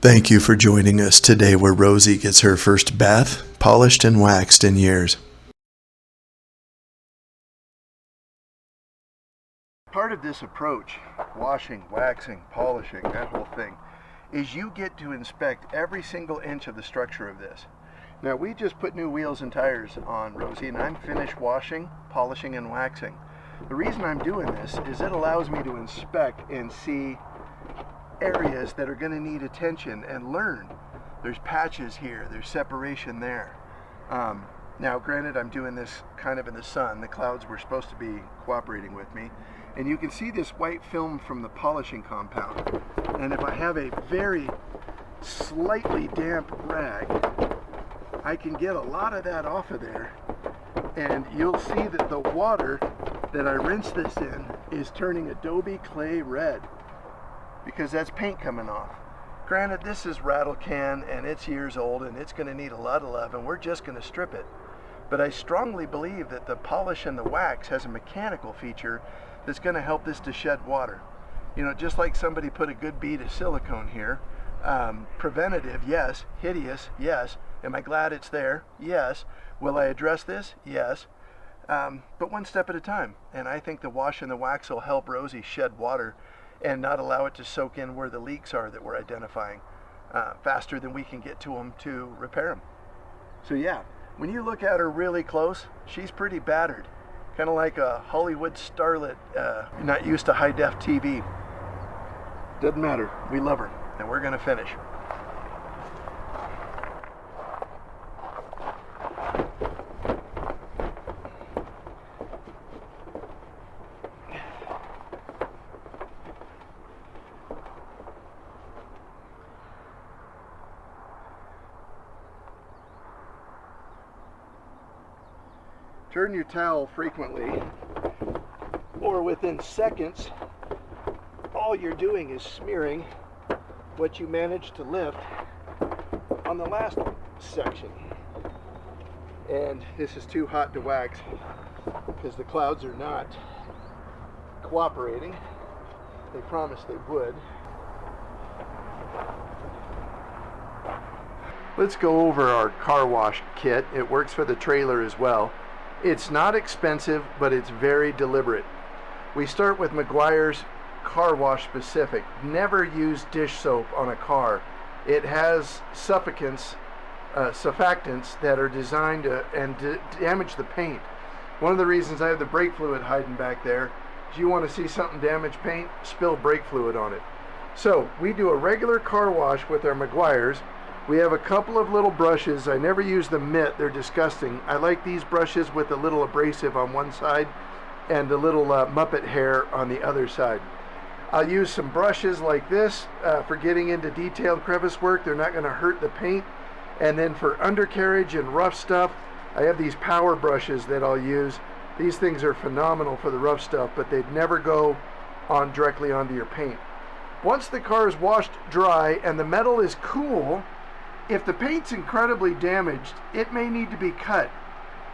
Thank you for joining us today where Rosie gets her first bath, polished and waxed in years. Part of this approach, washing, waxing, polishing, that whole thing, is you get to inspect every single inch of the structure of this. Now we just put new wheels and tires on Rosie and I'm finished washing, polishing, and waxing. The reason I'm doing this is it allows me to inspect and see areas that are going to need attention and learn. There's patches here, there's separation there. Now granted, I'm doing this kind of in the sun. The clouds were supposed to be cooperating with me. And you can see this white film from the polishing compound. And if I have a very slightly damp rag, I can get a lot of that off of there. And you'll see that the water that I rinse this in is turning adobe clay red, because that's paint coming off. Granted, this is rattle can and it's years old and it's going to need a lot of love and we're just going to strip it. But I strongly believe that the polish and the wax has a mechanical feature that's going to help this to shed water. You know, just like somebody put a good bead of silicone here. Preventative, yes. Hideous, yes. Am I glad it's there? Yes. Will I address this? Yes. But one step at a time. And I think the wash and the wax will help Rosie shed water and not allow it to soak in where the leaks are that we're identifying faster than we can get to them to repair them. So yeah, when you look at her really close, she's pretty battered. Kind of like a Hollywood starlet not used to high-def TV. Doesn't matter, we love her, and we're gonna finish. Turn your towel frequently, or within seconds. All you're doing is smearing what you managed to lift on the last section. And this is too hot to wax because the clouds are not cooperating. They promised they would. Let's go over our car wash kit. It works for the trailer as well. It's not expensive, but it's very deliberate. We start with Meguiar's car wash specific. Never use dish soap on a car. It has surfactants that are designed to damage the paint. One of the reasons I have the brake fluid hiding back there is you want to see something damage paint, spill brake fluid on it. So we do a regular car wash with our Meguiar's. We have a couple of little brushes. I never use the mitt, they're disgusting. I like these brushes with a little abrasive on one side and a little Muppet hair on the other side. I'll use some brushes like this for getting into detailed crevice work. They're not going to hurt the paint. And then for undercarriage and rough stuff, I have these power brushes that I'll use. These things are phenomenal for the rough stuff, but they'd never go on directly onto your paint. Once the car is washed dry and the metal is cool, if the paint's incredibly damaged, it may need to be cut.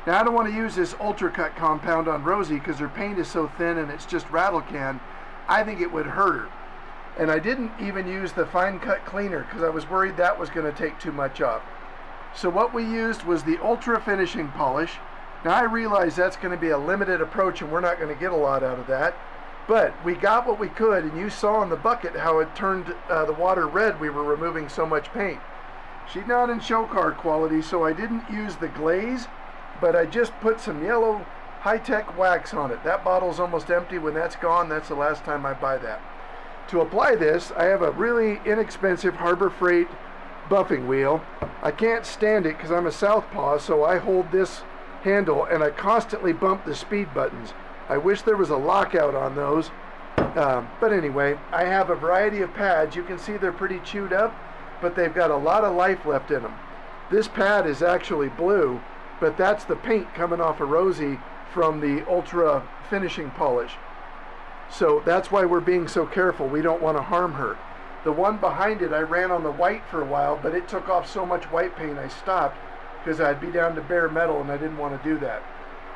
Now I don't want to use this ultra cut compound on Rosie because her paint is so thin and it's just rattle can. I think it would hurt her. And I didn't even use the fine cut cleaner because I was worried that was going to take too much off. So what we used was the ultra finishing polish. Now I realize that's going to be a limited approach and we're not going to get a lot out of that. But we got what we could, and you saw in the bucket how it turned the water red. We were removing so much paint. She's not in show car quality, so I didn't use the glaze, but I just put some yellow high-tech wax on it. That bottle's almost empty. When that's gone, that's the last time I buy that. To apply this, I have a really inexpensive Harbor Freight buffing wheel. I can't stand it because I'm a southpaw, so I hold this handle and I constantly bump the speed buttons. I wish there was a lockout on those, but anyway, I have a variety of pads. You can see they're pretty chewed up, but they've got a lot of life left in them. This pad is actually blue, but that's the paint coming off of Rosie from the ultra finishing polish. So that's why we're being so careful. We don't want to harm her. The one behind it, I ran on the white for a while, but it took off so much white paint I stopped because I'd be down to bare metal and I didn't want to do that.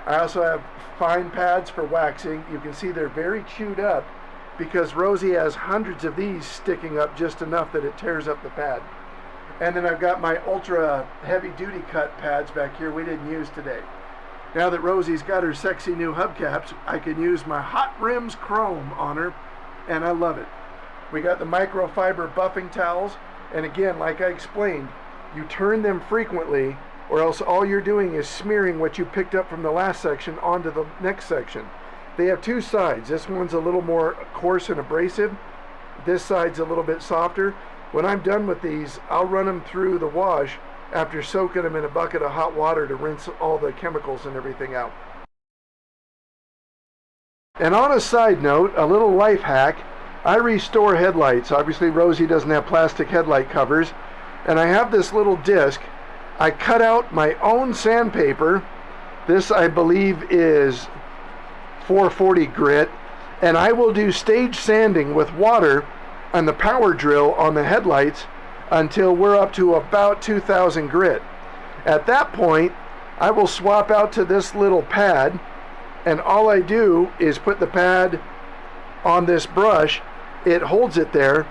I also have fine pads for waxing. You can see they're very chewed up, because Rosie has hundreds of these sticking up just enough that it tears up the pad. And then I've got my ultra heavy duty cut pads back here we didn't use today. Now that Rosie's got her sexy new hubcaps, I can use my Hot Rims Chrome on her, and I love it. We got the microfiber buffing towels, and again, like I explained, you turn them frequently, or else all you're doing is smearing what you picked up from the last section onto the next section. They have two sides. This one's a little more coarse and abrasive. This side's a little bit softer. When I'm done with these, I'll run them through the wash after soaking them in a bucket of hot water to rinse all the chemicals and everything out. And on a side note, a little life hack, I restore headlights. Obviously Rosie doesn't have plastic headlight covers, and I have this little disc. I cut out my own sandpaper. This I believe is 440 grit, and I will do stage sanding with water on the power drill on the headlights until we're up to about 2000 grit. At that point, I will swap out to this little pad, and all I do is put the pad on this brush. It holds it there,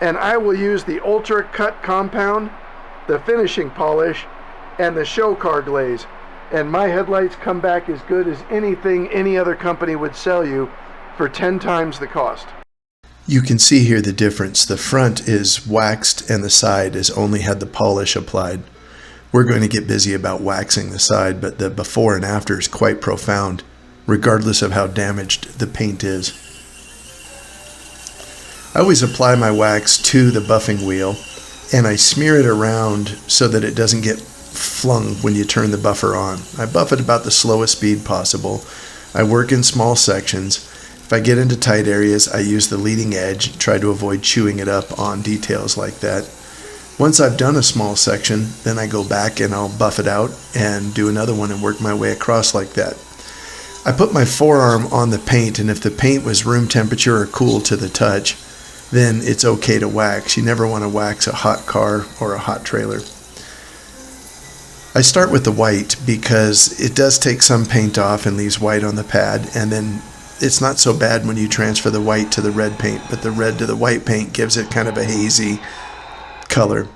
and I will use the ultra cut compound, the finishing polish, and the show car glaze, and my headlights come back as good as anything any other company would sell you for 10 times the cost. You can see here the difference. The front is waxed and the side has only had the polish applied. We're going to get busy about waxing the side, but the before and after is quite profound, regardless of how damaged the paint is. I always apply my wax to the buffing wheel, and I smear it around so that it doesn't get flung when you turn the buffer on. I buff it about the slowest speed possible. I work in small sections. If I get into tight areas, I use the leading edge, try to avoid chewing it up on details like that. Once I've done a small section, then I go back and I'll buff it out and do another one and work my way across like that. I put my forearm on the paint, and if the paint was room temperature or cool to the touch, then it's okay to wax. You never want to wax a hot car or a hot trailer. I start with the white because it does take some paint off and leaves white on the pad, and then it's not so bad when you transfer the white to the red paint, but the red to the white paint gives it kind of a hazy color.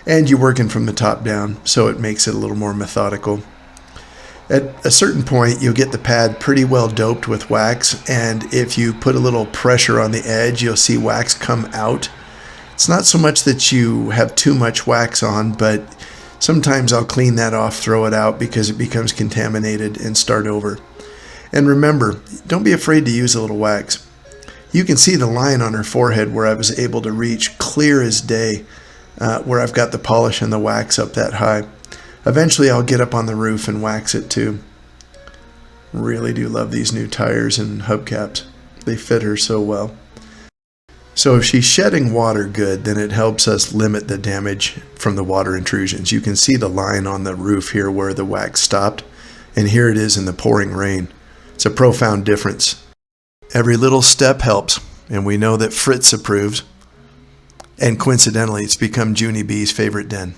And you're working from the top down, so it makes it a little more methodical. At a certain point, you'll get the pad pretty well doped with wax, and if you put a little pressure on the edge, you'll see wax come out. It's not so much that you have too much wax on, but sometimes I'll clean that off, throw it out because it becomes contaminated, and start over. And remember, don't be afraid to use a little wax. You can see the line on her forehead where I was able to reach clear as day, where I've got the polish and the wax up that high. Eventually I'll get up on the roof and wax it too. Really do love these new tires and hubcaps. They fit her so well. So if she's shedding water good, then it helps us limit the damage from the water intrusions. You can see the line on the roof here where the wax stopped, and here it is in the pouring rain. It's a profound difference. Every little step helps, and we know that Fritz approves. And coincidentally, it's become Junie B's favorite den.